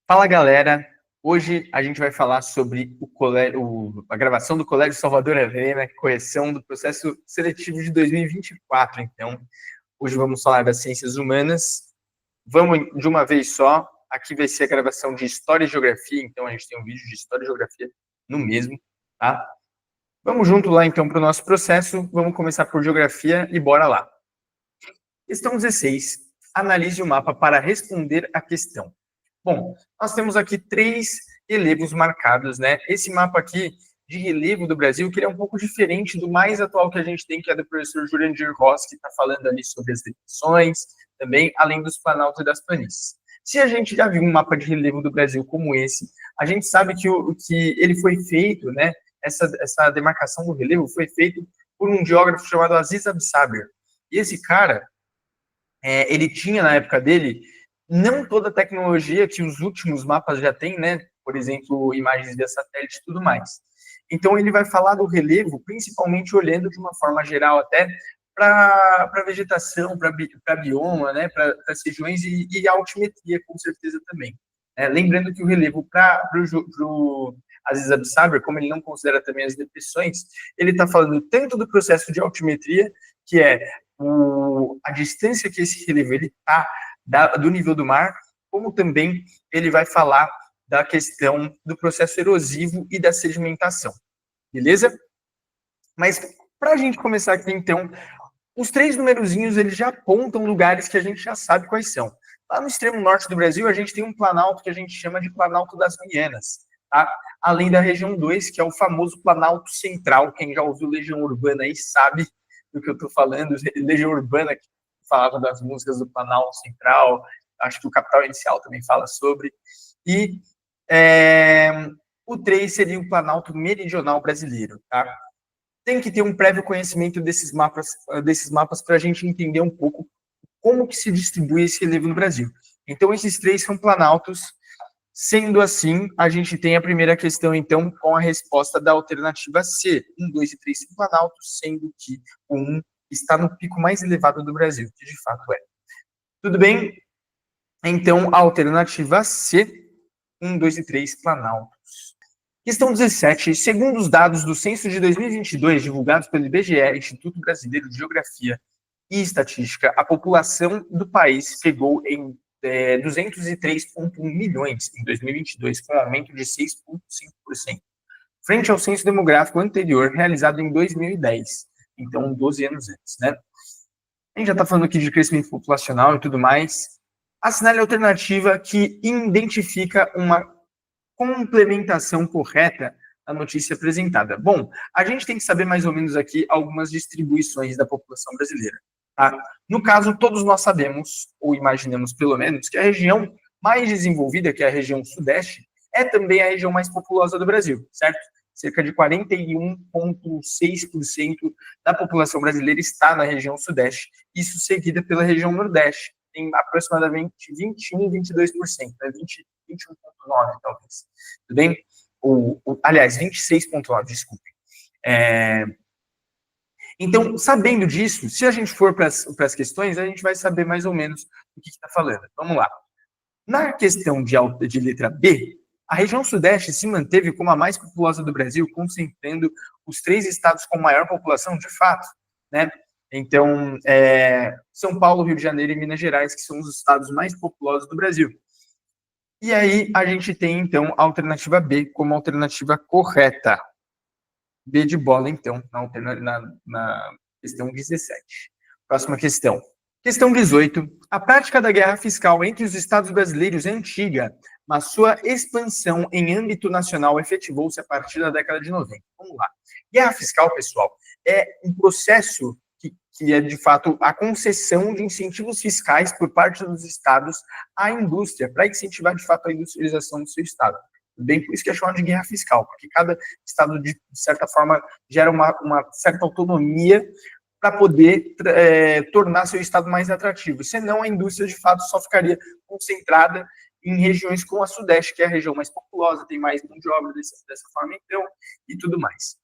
Fala, galera! Hoje a gente vai falar sobre a gravação do Colégio Salvador Arena, correção do processo seletivo de 2024. Então, hoje vamos falar das ciências humanas. Vamos de uma vez só. Aqui vai ser a gravação de História e Geografia, então a gente tem um vídeo de História e Geografia no mesmo, tá? Vamos junto lá, então, para o nosso processo. Vamos começar por Geografia e bora lá. Questão 16. Analise o mapa para responder a questão. Bom, nós temos aqui 3 relevos marcados, né? Esse mapa aqui de relevo do Brasil, que ele é um pouco diferente do mais atual que a gente tem, que é do professor Jurandir Ross, que está falando ali sobre as depressões, também, além dos planaltos e das planícies. Se a gente já viu um mapa de relevo do Brasil como esse, a gente sabe que ele foi feito, né? Essa demarcação do relevo foi feito por um geógrafo chamado Aziz Absaber. E esse cara, ele tinha na época dele não toda a tecnologia que os últimos mapas já têm, né? Por exemplo, imagens via satélite e tudo mais. Então, ele vai falar do relevo, principalmente olhando de uma forma geral até para a vegetação, para bioma, né? Para as regiões e altimetria, com certeza também. Lembrando que o relevo para o Aziz Absaber, como ele não considera também as depressões, ele está falando tanto do processo de altimetria, que é a distância que esse relevo está do nível do mar, como também ele vai falar da questão do processo erosivo e da sedimentação. Beleza? Mas para a gente começar aqui, então, os 3 numerozinhos, eles já apontam lugares que a gente já sabe quais são. Lá no extremo norte do Brasil, a gente tem um planalto que a gente chama de Planalto das Guianas, tá? Além da região 2, que é o famoso Planalto Central. Quem já ouviu Legião Urbana aí sabe do que eu estou falando. Legião Urbana, que falava das músicas do Planalto Central, acho que o Capital Inicial também fala sobre. E o 3 seria o Planalto Meridional Brasileiro, tá? Tem que ter um prévio conhecimento desses mapas para a gente entender um pouco como que se distribui esse relevo no Brasil. Então, esses 3 são planaltos. Sendo assim, a gente tem a primeira questão, então, com a resposta da alternativa C. 1, 2 e 3 são planaltos, sendo que o 1 está no pico mais elevado do Brasil, que de fato é. Tudo bem? Então, a alternativa C, 1, 2 e 3, planaltos. Questão 17. Segundo os dados do censo de 2022, divulgados pelo IBGE, Instituto Brasileiro de Geografia e Estatística, a população do país chegou em 203,1 milhões em 2022, com um aumento de 6,5%, frente ao censo demográfico anterior, realizado em 2010, então 12 anos antes, né? A gente já está falando aqui de crescimento populacional e tudo mais. Assinale a alternativa que identifica uma complementação correta da notícia apresentada. Bom, a gente tem que saber mais ou menos aqui algumas distribuições da população brasileira. Tá? No caso, todos nós sabemos, ou imaginamos pelo menos, que a região mais desenvolvida, que é a região sudeste, é também a região mais populosa do Brasil, certo? Cerca de 41,6% da população brasileira está na região sudeste, isso seguida pela região nordeste, tem aproximadamente 21, 22%, né? 21,9% talvez. Tudo bem? Aliás, 26,9%, desculpe. Então, sabendo disso, se a gente for para as questões, a gente vai saber mais ou menos o que está falando. Vamos lá. Na questão de letra B, a região sudeste se manteve como a mais populosa do Brasil, concentrando os 3 estados com maior população, de fato, né? Então, São Paulo, Rio de Janeiro e Minas Gerais, que são os estados mais populosos do Brasil. E aí, a gente tem, então, a alternativa B como alternativa correta. B de bola, então, na questão 17. Próxima questão. Questão 18. A prática da guerra fiscal entre os estados brasileiros é antiga, mas sua expansão em âmbito nacional efetivou-se a partir da década de 90. Vamos lá. Guerra fiscal, pessoal, é um processo que é, de fato, a concessão de incentivos fiscais por parte dos estados à indústria, para incentivar, de fato, a industrialização do seu estado. Bem por isso que é chamado de guerra fiscal, porque cada estado, de certa forma, gera uma certa autonomia para poder tornar seu estado mais atrativo. Senão, a indústria, de fato, só ficaria concentrada em regiões como a Sudeste, que é a região mais populosa, tem mais mão de obra dessa forma, então, e tudo mais.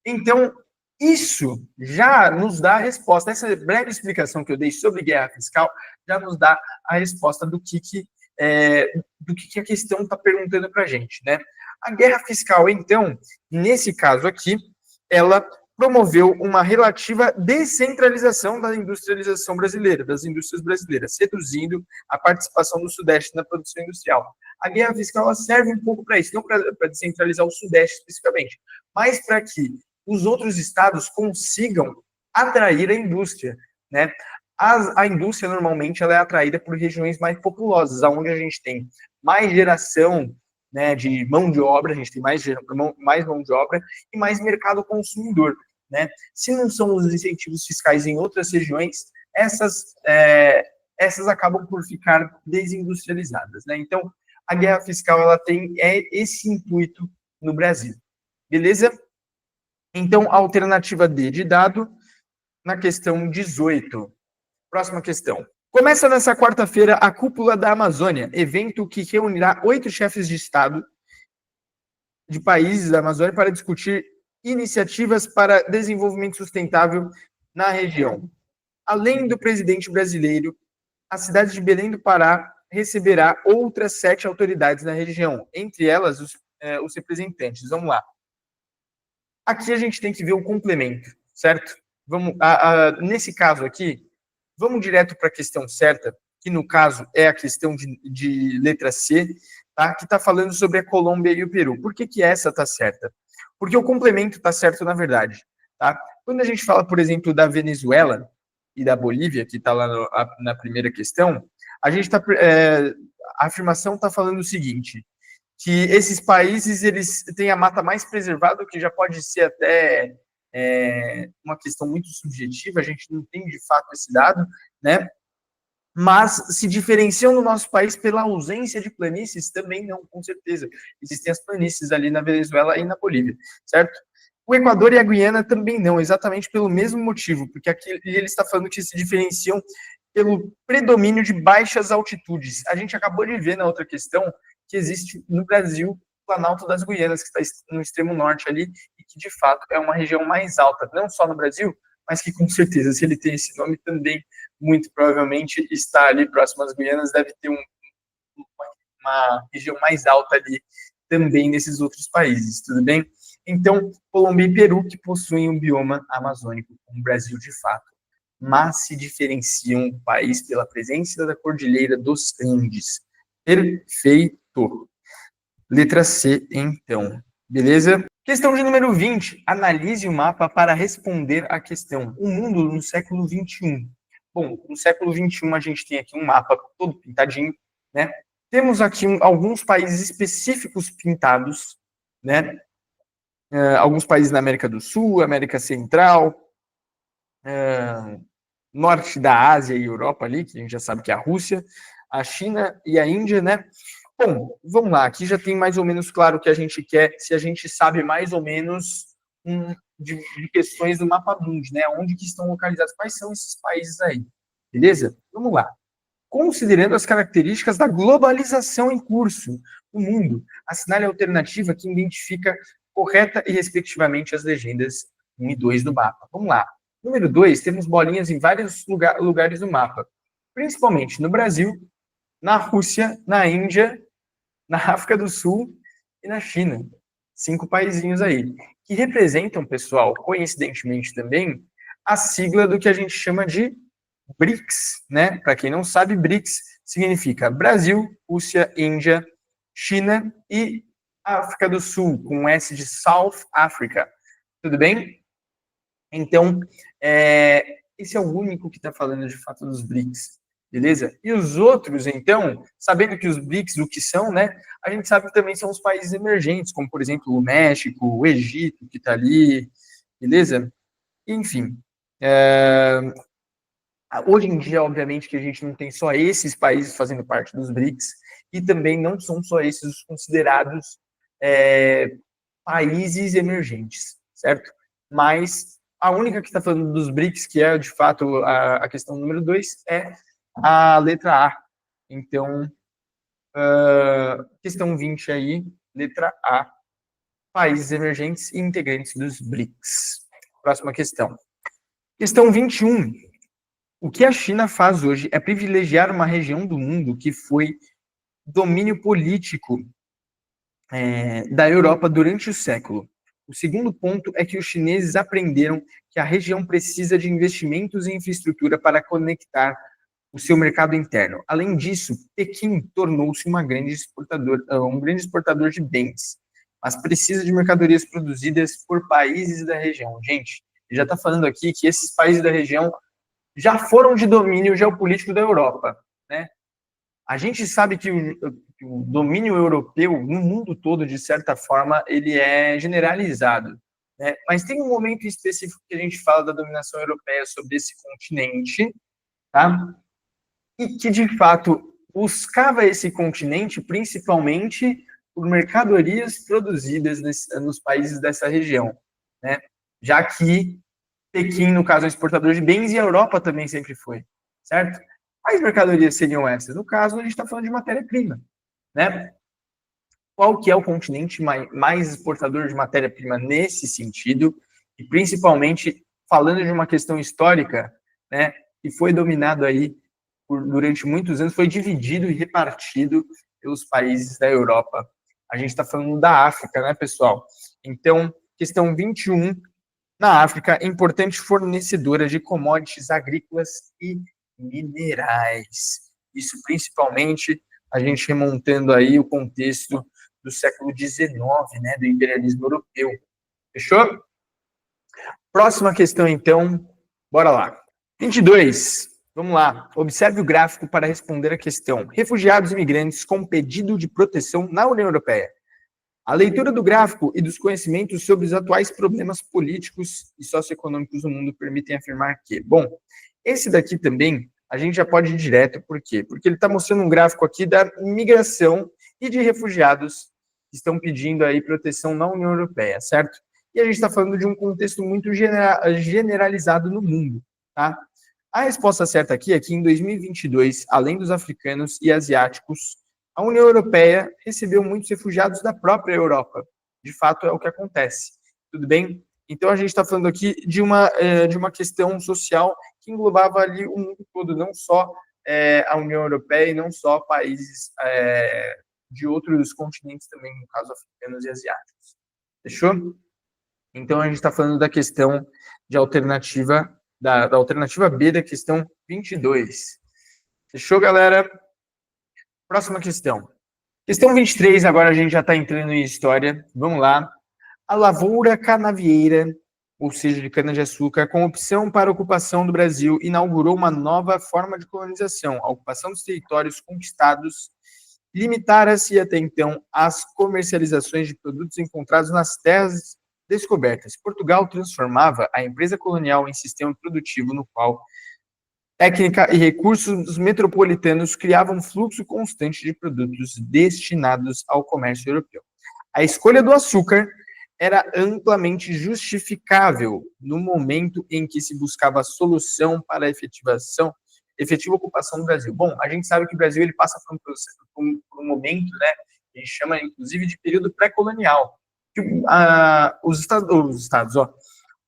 Então, isso já nos dá a resposta. Essa breve explicação que eu dei sobre guerra fiscal já nos dá a resposta do que do que a questão está perguntando para a gente, né? A guerra fiscal, então, nesse caso aqui, ela promoveu uma relativa descentralização da industrialização brasileira, das indústrias brasileiras, reduzindo a participação do Sudeste na produção industrial. A guerra fiscal ela serve um pouco para isso, não para descentralizar o Sudeste especificamente, mas para que os outros estados consigam atrair a indústria, né? A indústria, normalmente, ela é atraída por regiões mais populosas, onde a gente tem mais geração, né, de mão de obra, a gente tem mais mão de obra e mais mercado consumidor, né? Se não são os incentivos fiscais em outras regiões, essas acabam por ficar desindustrializadas, né? Então, a guerra fiscal, ela tem esse intuito no Brasil, beleza? Então, a alternativa D de dado, na questão 18. Próxima questão. Começa nessa quarta-feira a Cúpula da Amazônia, evento que reunirá 8 chefes de Estado de países da Amazônia para discutir iniciativas para desenvolvimento sustentável na região. Além do presidente brasileiro, a cidade de Belém do Pará receberá outras 7 autoridades na região, entre elas os representantes. Vamos lá. Aqui a gente tem que ver o complemento, certo? Nesse caso aqui, vamos direto para a questão certa, que no caso é a questão de letra C, tá? Que está falando sobre a Colômbia e o Peru. Por que essa está certa? Porque o complemento está certo na verdade. Tá? Quando a gente fala, por exemplo, da Venezuela e da Bolívia, que está lá na primeira questão, a afirmação está falando o seguinte, que esses países eles têm a mata mais preservada, o que já pode ser até uma questão muito subjetiva, a gente não tem de fato esse dado, né? Mas se diferenciam no nosso país pela ausência de planícies, também não, com certeza. Existem as planícies ali na Venezuela e na Bolívia, certo? O Equador e a Guiana também não, exatamente pelo mesmo motivo, porque aqui ele está falando que se diferenciam pelo predomínio de baixas altitudes. A gente acabou de ver na outra questão que existe no Brasil Planalto das Guianas, que está no extremo norte ali, e que de fato é uma região mais alta, não só no Brasil, mas que com certeza, se ele tem esse nome também, muito provavelmente está ali próximo às Guianas, deve ter uma região mais alta ali também nesses outros países, tudo bem? Então, Colômbia e Peru que possuem um bioma amazônico, como o Brasil de fato, mas se diferenciam do país pela presença da Cordilheira dos Andes. Perfeito. Letra C, então. Beleza? Questão de número 20. Analise o mapa para responder à questão. O mundo no século XXI. Bom, no século XXI a gente tem aqui um mapa todo pintadinho, né? Temos aqui alguns países específicos pintados, né? Alguns países na América do Sul, América Central, norte da Ásia e Europa ali, que a gente já sabe que é a Rússia, a China e a Índia, né? Bom, vamos lá, aqui já tem mais ou menos claro o que a gente quer, se a gente sabe mais ou menos de questões do mapa mundi, né? Onde que estão localizados, quais são esses países aí, beleza? Vamos lá. Considerando as características da globalização em curso no mundo, assinale a alternativa que identifica correta e respectivamente as legendas 1 e 2 do mapa. Vamos lá. Número 2, temos bolinhas em vários lugares do mapa, principalmente no Brasil, na Rússia, na Índia, na África do Sul e na China. 5 paizinhos aí, que representam, pessoal, coincidentemente também, a sigla do que a gente chama de BRICS, né? Para quem não sabe, BRICS significa Brasil, Rússia, Índia, China e África do Sul, com S de South Africa. Tudo bem? Então, esse é o único que está falando de fato dos BRICS. Beleza? E os outros, então, sabendo que os BRICS, o que são, né? A gente sabe que também são os países emergentes, como, por exemplo, o México, o Egito, que está ali, beleza? Enfim. Hoje em dia, obviamente, que a gente não tem só esses países fazendo parte dos BRICS, e também não são só esses os considerados países emergentes, certo? Mas a única que está falando dos BRICS, que é, de fato, a questão número 2, é a letra A. Então, questão 20 aí, letra A. Países emergentes e integrantes dos BRICS. Próxima questão. Questão 21. O que a China faz hoje é privilegiar uma região do mundo que foi domínio político da Europa durante o século. O segundo ponto é que os chineses aprenderam que a região precisa de investimentos em infraestrutura para conectar o seu mercado interno. Além disso, Pequim tornou-se um grande exportador de bens, mas precisa de mercadorias produzidas por países da região. Gente, ele já está falando aqui que esses países da região já foram de domínio geopolítico da Europa, né? A gente sabe que o domínio europeu no mundo todo, de certa forma, ele é generalizado, né? Mas tem um momento específico que a gente fala da dominação europeia sobre esse continente, tá? E que, de fato, buscava esse continente principalmente por mercadorias produzidas nos países dessa região, né? Já que Pequim, no caso, é um exportador de bens e a Europa também sempre foi, certo? Quais mercadorias seriam essas? No caso, a gente está falando de matéria-prima, né? Qual que é o continente mais exportador de matéria-prima nesse sentido? E principalmente, falando de uma questão histórica, né, que foi dominado aí durante muitos anos, foi dividido e repartido pelos países da Europa. A gente está falando da África, né, pessoal? Então, questão 21, na África, importante fornecedora de commodities agrícolas e minerais. Isso principalmente a gente remontando aí o contexto do século XIX, né, do imperialismo europeu. Fechou? Próxima questão, então, bora lá. 22, vamos lá. Observe o gráfico para responder a questão. Refugiados e imigrantes com pedido de proteção na União Europeia. A leitura do gráfico e dos conhecimentos sobre os atuais problemas políticos e socioeconômicos do mundo permitem afirmar que, bom, esse daqui também a gente já pode ir direto, por quê? Porque ele está mostrando um gráfico aqui da migração e de refugiados que estão pedindo aí proteção na União Europeia, certo? E a gente está falando de um contexto muito generalizado no mundo, tá? A resposta certa aqui é que em 2022, além dos africanos e asiáticos, a União Europeia recebeu muitos refugiados da própria Europa. De fato, é o que acontece. Tudo bem? Então, a gente está falando aqui de uma questão social que englobava ali o mundo todo, não só a União Europeia e não só países de outros continentes também, no caso, africanos e asiáticos. Fechou? Então, a gente está falando da questão de alternativa, da alternativa B da questão 22. Fechou, galera? Próxima questão. Questão 23, agora a gente já está entrando em história. Vamos lá. A lavoura canavieira, ou seja, de cana-de-açúcar, com opção para a ocupação do Brasil, inaugurou uma nova forma de colonização. A ocupação dos territórios conquistados limitara-se até então às comercializações de produtos encontrados nas terras descobertas. Portugal transformava a empresa colonial em sistema produtivo no qual técnica e recursos metropolitanos criavam um fluxo constante de produtos destinados ao comércio europeu. A escolha do açúcar era amplamente justificável no momento em que se buscava a solução para a efetiva ocupação do Brasil. Bom, a gente sabe que o Brasil ele passa por um momento, né, que a gente chama inclusive de período pré-colonial.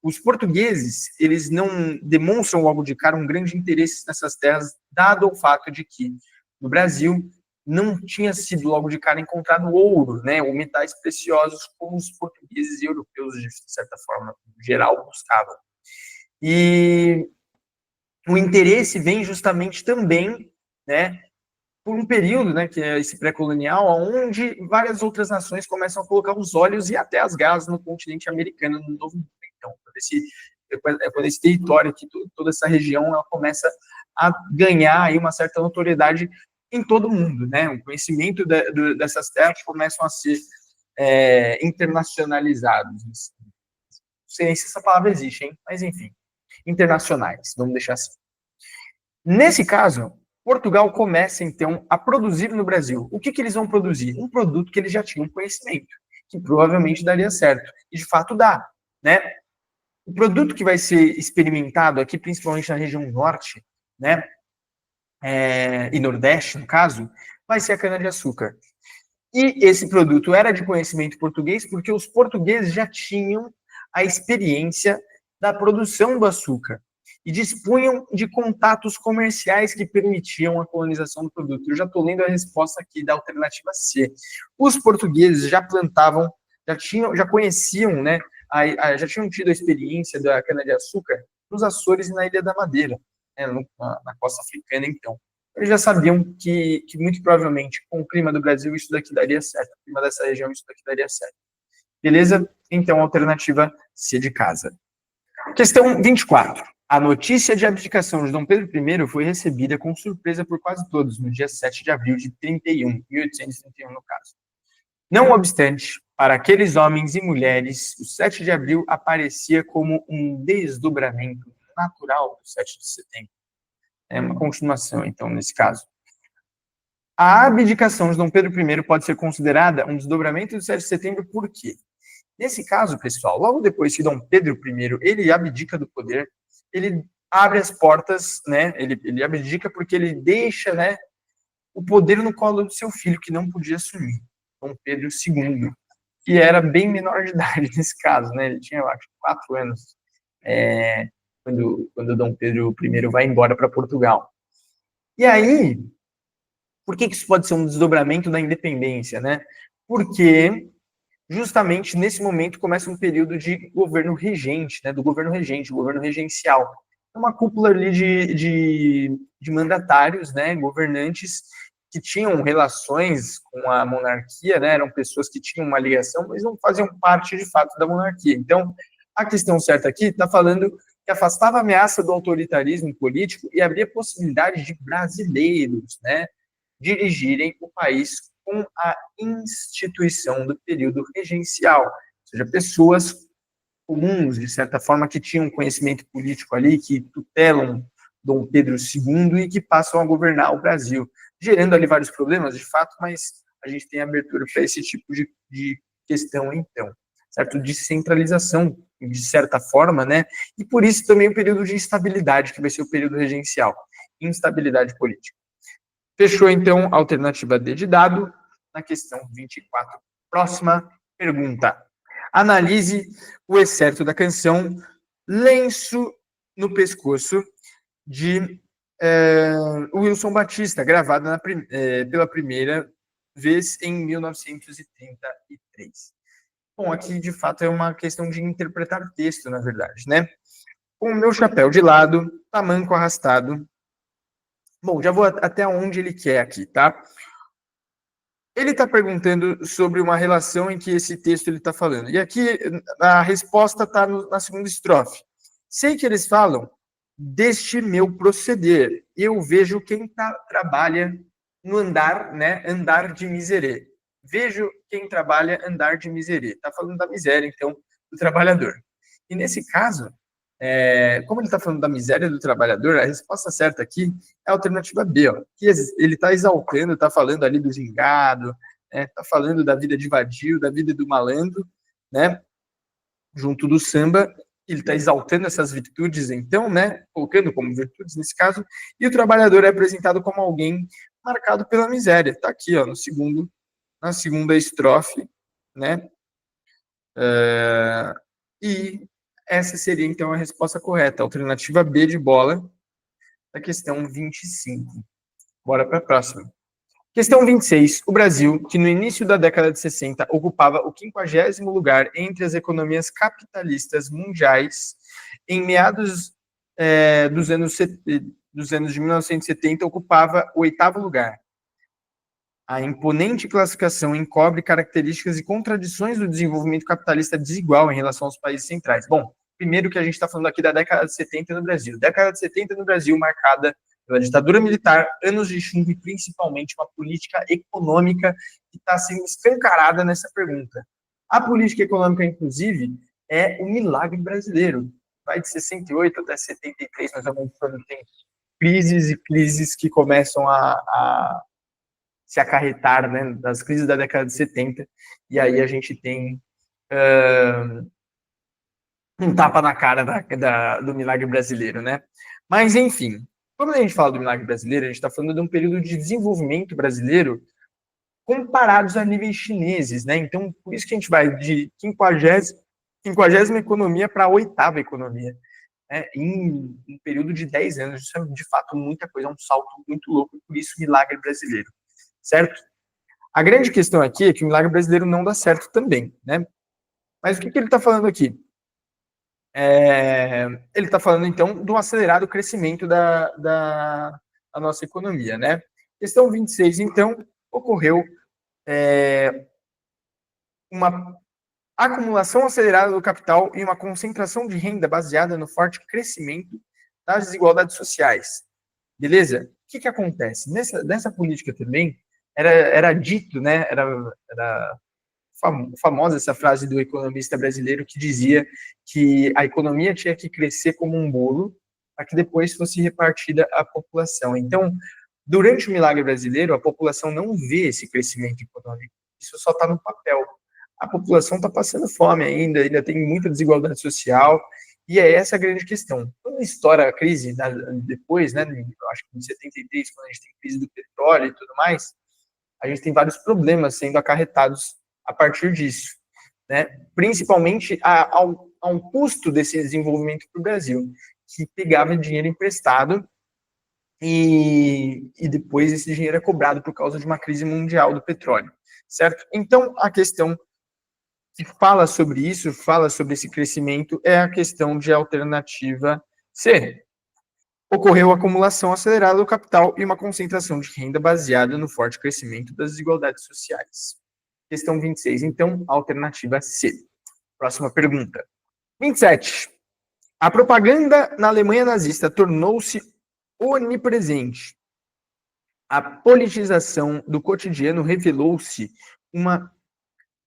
Os portugueses, eles não demonstram logo de cara um grande interesse nessas terras, dado o fato de que no Brasil não tinha sido logo de cara encontrado ouro, né, ou metais preciosos como os portugueses e europeus, de certa forma, em geral, buscavam. E o interesse vem justamente também, né, por um período, né, que é esse pré-colonial, onde várias outras nações começam a colocar os olhos e até as garras no continente americano, no Novo Mundo. Então, quando esse território aqui, toda essa região, ela começa a ganhar aí uma certa notoriedade em todo o mundo, né? O conhecimento dessas terras começam a ser internacionalizados. Não sei se essa palavra existe, hein? Mas, enfim, internacionais, vamos deixar assim. Nesse caso, Portugal começa, então, a produzir no Brasil. O que eles vão produzir? Um produto que eles já tinham conhecimento, que provavelmente daria certo. E, de fato, dá, né? O produto que vai ser experimentado aqui, principalmente na região norte, né, e nordeste, no caso, vai ser a cana-de-açúcar. E esse produto era de conhecimento português porque os portugueses já tinham a experiência da produção do açúcar. e dispunham de contatos comerciais que permitiam a colonização do produto. Eu já estou lendo a resposta aqui da alternativa C. Os portugueses já plantavam, já conheciam, né, já tinham tido a experiência da cana-de-açúcar nos Açores e na Ilha da Madeira, né, na costa africana, então. Eles já sabiam que muito provavelmente, com o clima do Brasil, isso daqui daria certo. O clima dessa região, isso daqui daria certo. Beleza? Então, alternativa C de casa. Questão 24. A notícia de abdicação de Dom Pedro I foi recebida com surpresa por quase todos no dia 7 de abril de 1831, no caso. Não obstante, para aqueles homens e mulheres, o 7 de abril aparecia como um desdobramento natural do 7 de setembro. É uma continuação, então, nesse caso. A abdicação de Dom Pedro I pode ser considerada um desdobramento do 7 de setembro, por quê? Nesse caso, pessoal, logo depois que Dom Pedro I ele abdica do poder, ele abre as portas, né? Ele abdica porque ele deixa, né, o poder no colo do seu filho, que não podia assumir, Dom Pedro II, que era bem menor de idade nesse caso, né? Ele tinha, acho, 4 anos quando Dom Pedro I vai embora para Portugal. E aí, por que isso pode ser um desdobramento da independência, né? Porque justamente nesse momento começa um período de governo regente, né, do governo regente, o governo regencial. É uma cúpula ali de mandatários, né, governantes que tinham relações com a monarquia, né, eram pessoas que tinham uma ligação, mas não faziam parte de fato da monarquia. Então, a questão certa aqui está falando que afastava a ameaça do autoritarismo político e abria possibilidade de brasileiros, né, dirigirem o país com a instituição do período regencial, ou seja, pessoas comuns, de certa forma, que tinham conhecimento político ali, que tutelam Dom Pedro II e que passam a governar o Brasil, gerando ali vários problemas, de fato, mas a gente tem abertura para esse tipo de questão, então, certo? De centralização, de certa forma, né? E por isso também o período de instabilidade, que vai ser o período regencial, instabilidade política. Fechou, então, a alternativa D de dado. Na questão 24. Próxima pergunta. Analise o excerto da canção Lenço no Pescoço, de Wilson Batista, gravada pela primeira vez em 1933. Bom, aqui, de fato, é uma questão de interpretar texto, na verdade, né? Com o meu chapéu de lado, tamanco arrastado. Bom, já vou até onde ele quer aqui, tá? Ele está perguntando sobre uma relação em que esse texto ele está falando. E aqui a resposta está na segunda estrofe. Sei que eles falam deste meu proceder. Eu vejo quem trabalha no andar, né? Andar de miserê. Vejo quem trabalha andar de miserê. Está falando da miséria, então, do trabalhador. E nesse caso, como ele está falando da miséria do trabalhador, a resposta certa aqui é a alternativa B, ó, que ele está exaltando, está falando ali do gingado, está falando da vida de vadio, da vida do malandro, né, junto do samba, ele está exaltando essas virtudes, então, né, colocando como virtudes nesse caso, e o trabalhador é apresentado como alguém marcado pela miséria, está aqui, ó, na segunda estrofe, né, e essa seria, então, a resposta correta. Alternativa B de bola, da questão 25. Bora para a próxima. Questão 26. O Brasil, que no início da década de 60 ocupava o 50º lugar entre as economias capitalistas mundiais, em meados dos anos de 1970, ocupava o 8º lugar. A imponente classificação encobre características e contradições do desenvolvimento capitalista desigual em relação aos países centrais. Bom, primeiro que a gente está falando aqui da década de 70 no Brasil. Década de 70 no Brasil marcada pela ditadura militar, anos de chumbo e principalmente uma política econômica que está sendo escancarada nessa pergunta. A política econômica, inclusive, é o milagre brasileiro. Vai de 68 até 73, mais ou menos, quando tem crises e crises que começam a se acarretar, né, das crises da década de 70, e aí a gente tem um tapa na cara do milagre brasileiro, né? Mas, enfim, quando a gente fala do milagre brasileiro, a gente está falando de um período de desenvolvimento brasileiro comparados a níveis chineses, né? Então, por isso que a gente vai de 50ª economia para a 8ª economia. né, em um período de 10 anos. Isso é, de fato, muita coisa, é um salto muito louco, por isso milagre brasileiro, certo? A grande questão aqui é que o milagre brasileiro não dá certo também, né? Mas o que ele está falando aqui? Ele está falando, então, do acelerado crescimento da nossa economia, né? Questão 26, então, ocorreu uma acumulação acelerada do capital e uma concentração de renda baseada no forte crescimento das desigualdades sociais. Beleza? O que acontece? Nessa política também, era dito, né? Era famosa essa frase do economista brasileiro que dizia que a economia tinha que crescer como um bolo para que depois fosse repartida à população. Então, durante o milagre brasileiro, a população não vê esse crescimento econômico. Isso só está no papel. A população está passando fome ainda tem muita desigualdade social, e é essa a grande questão. Quando estoura a crise, depois, né, acho que em 73, quando a gente tem crise do petróleo e tudo mais, a gente tem vários problemas sendo acarretados a partir disso, né? Principalmente a um custo desse desenvolvimento para o Brasil, que pegava dinheiro emprestado e depois esse dinheiro é cobrado por causa de uma crise mundial do petróleo, certo? Então, a questão que fala sobre isso, fala sobre esse crescimento, é a questão de alternativa C. Ocorreu a acumulação acelerada do capital e uma concentração de renda baseada no forte crescimento das desigualdades sociais. Questão 26, então, alternativa C. Próxima pergunta. 27. A propaganda na Alemanha nazista tornou-se onipresente. A politização do cotidiano revelou-se uma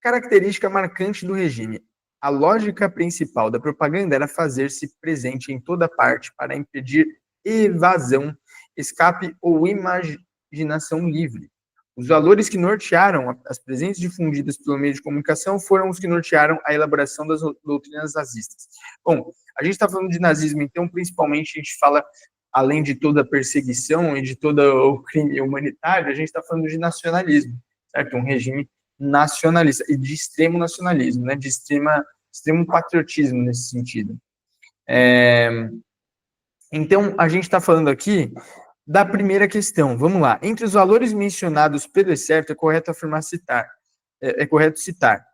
característica marcante do regime. A lógica principal da propaganda era fazer-se presente em toda parte para impedir evasão, escape ou imaginação livre. Os valores que nortearam as presentes difundidas pelo meio de comunicação foram os que nortearam a elaboração das doutrinas nazistas. Bom, a gente está falando de nazismo, então, principalmente, a gente fala, além de toda a perseguição e de todo o crime humanitário, a gente está falando de nacionalismo, certo? Um regime nacionalista, e de extremo nacionalismo, né? De extremo patriotismo nesse sentido. Então, a gente está falando aqui da primeira questão. Vamos lá. Entre os valores mencionados pelo excerto, é correto citar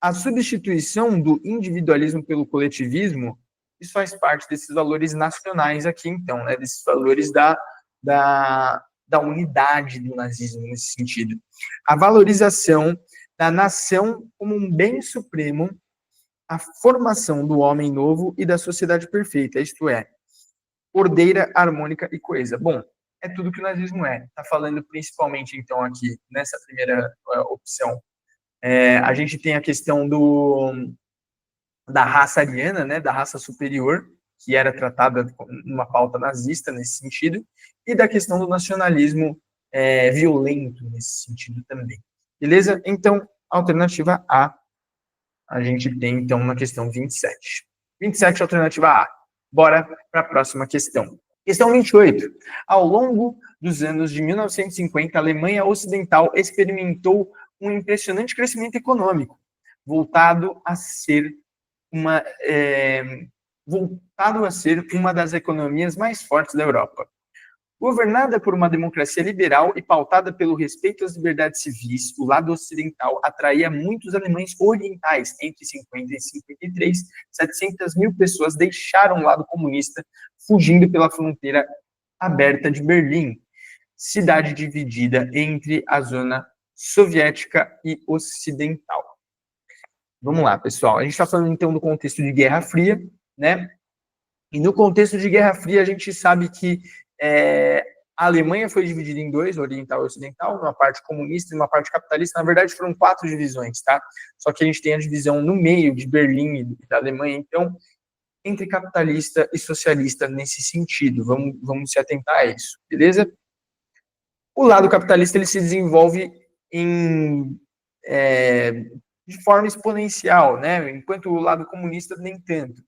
a substituição do individualismo pelo coletivismo. Isso faz parte desses valores nacionais aqui, então, né? Desses valores da unidade do nazismo nesse sentido. A valorização da nação como um bem supremo, a formação do homem novo e da sociedade perfeita, isto é, ordeira, harmônica e coesa. Bom, é tudo que o nazismo é. Está falando principalmente, então, aqui, nessa primeira opção. A gente tem a questão da raça ariana, né, da raça superior, que era tratada numa pauta nazista nesse sentido, e da questão do nacionalismo violento nesse sentido também. Beleza? Então, alternativa A gente tem, então, na questão 27. 27, alternativa A. Bora para a próxima questão. Questão 28. Ao longo dos anos de 1950, a Alemanha Ocidental experimentou um impressionante crescimento econômico, voltado a ser uma das economias mais fortes da Europa. Governada por uma democracia liberal e pautada pelo respeito às liberdades civis, o lado ocidental atraía muitos alemães orientais. Entre 50 e 53, 700 mil pessoas deixaram o lado comunista, fugindo pela fronteira aberta de Berlim, cidade dividida entre a zona soviética e ocidental. Vamos lá, pessoal. A gente está falando, então, do contexto de Guerra Fria, né? E no contexto de Guerra Fria, a gente sabe que a Alemanha foi dividida em dois, oriental e ocidental, uma parte comunista e uma parte capitalista. Na verdade, foram 4 divisões, tá? Só que a gente tem a divisão no meio de Berlim e da Alemanha, então, entre capitalista e socialista nesse sentido. Vamos se atentar a isso, beleza? O lado capitalista, ele se desenvolve de forma exponencial, né? Enquanto o lado comunista, nem tanto.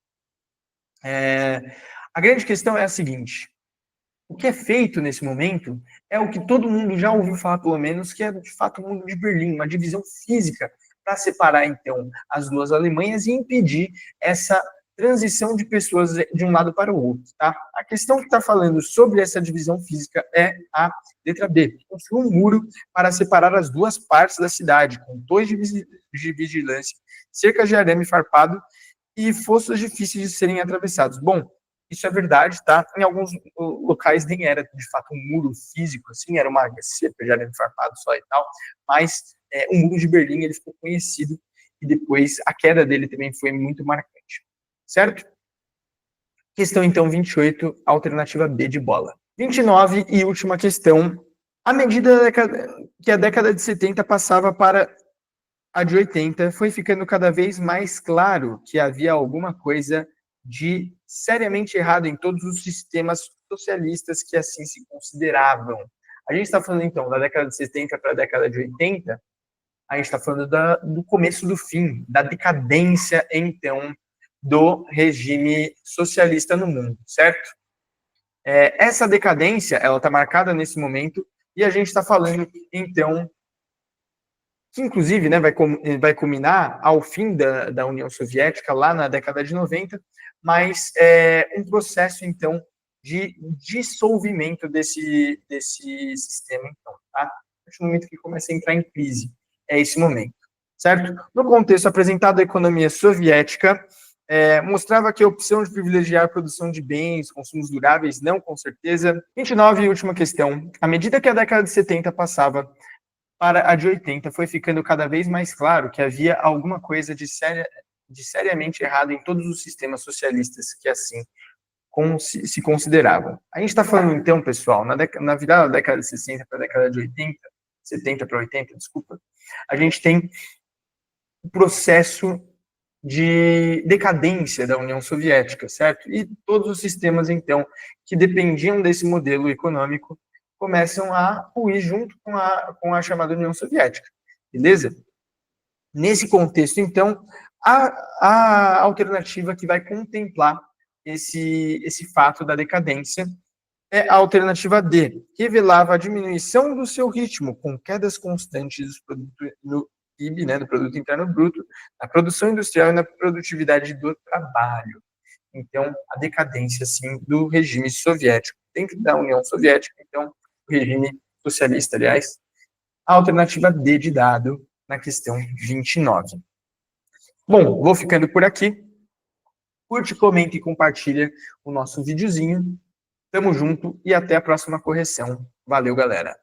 A grande questão é a seguinte: o que é feito nesse momento é o que todo mundo já ouviu falar, pelo menos, que é, de fato, o mundo de Berlim, uma divisão física para separar, então, as duas Alemanhas e impedir essa transição de pessoas de um lado para o outro, tá? A questão que está falando sobre essa divisão física é a letra B. Construiu um muro para separar as duas partes da cidade, com torres de vigilância, cercas de arame farpado e fossos difíceis de serem atravessados. Bom, isso é verdade, tá? Em alguns locais nem era, de fato, um muro físico, assim, era uma cerca de arame farpado só e tal, mas o muro de Berlim, ele ficou conhecido e depois a queda dele também foi muito marcante, certo? Questão, então, 28, alternativa B de bola. 29 e última questão. À medida que a década de 70 passava para a de 80, foi ficando cada vez mais claro que havia alguma coisa de seriamente errado em todos os sistemas socialistas que assim se consideravam. A gente está falando, então, da década de 70 para a década de 80, a gente está falando do começo do fim, da decadência, então, do regime socialista no mundo, certo? Essa decadência, ela está marcada nesse momento, e a gente está falando, então, que inclusive, né, vai culminar ao fim da União Soviética, lá na década de 90, mas um processo, então, de dissolvimento desse sistema, então, tá? A partir do momento que começa a entrar em crise, é esse momento, certo? No contexto apresentado, a economia soviética mostrava que a opção de privilegiar a produção de bens, consumos duráveis, não, com certeza. 29 e última questão. À medida que a década de 70 passava para a de 80, foi ficando cada vez mais claro que havia alguma coisa de seriamente errado em todos os sistemas socialistas que assim se consideravam. A gente está falando, então, pessoal, na virada da década de 60 para a década de 80, 70 para 80, desculpa, a gente tem o processo de decadência da União Soviética, certo? E todos os sistemas, então, que dependiam desse modelo econômico começam a ruir junto com a chamada União Soviética, beleza? Nesse contexto, então, a alternativa que vai contemplar esse fato da decadência é a alternativa D, que revelava a diminuição do seu ritmo, com quedas constantes no PIB, né, do Produto Interno Bruto, na produção industrial e na produtividade do trabalho. Então, a decadência, assim, do regime soviético. Dentro da União Soviética, então, o regime socialista, aliás, a alternativa D de dado na questão 29. Bom, vou ficando por aqui. Curte, comenta e compartilha o nosso videozinho. Tamo junto e até a próxima correção. Valeu, galera!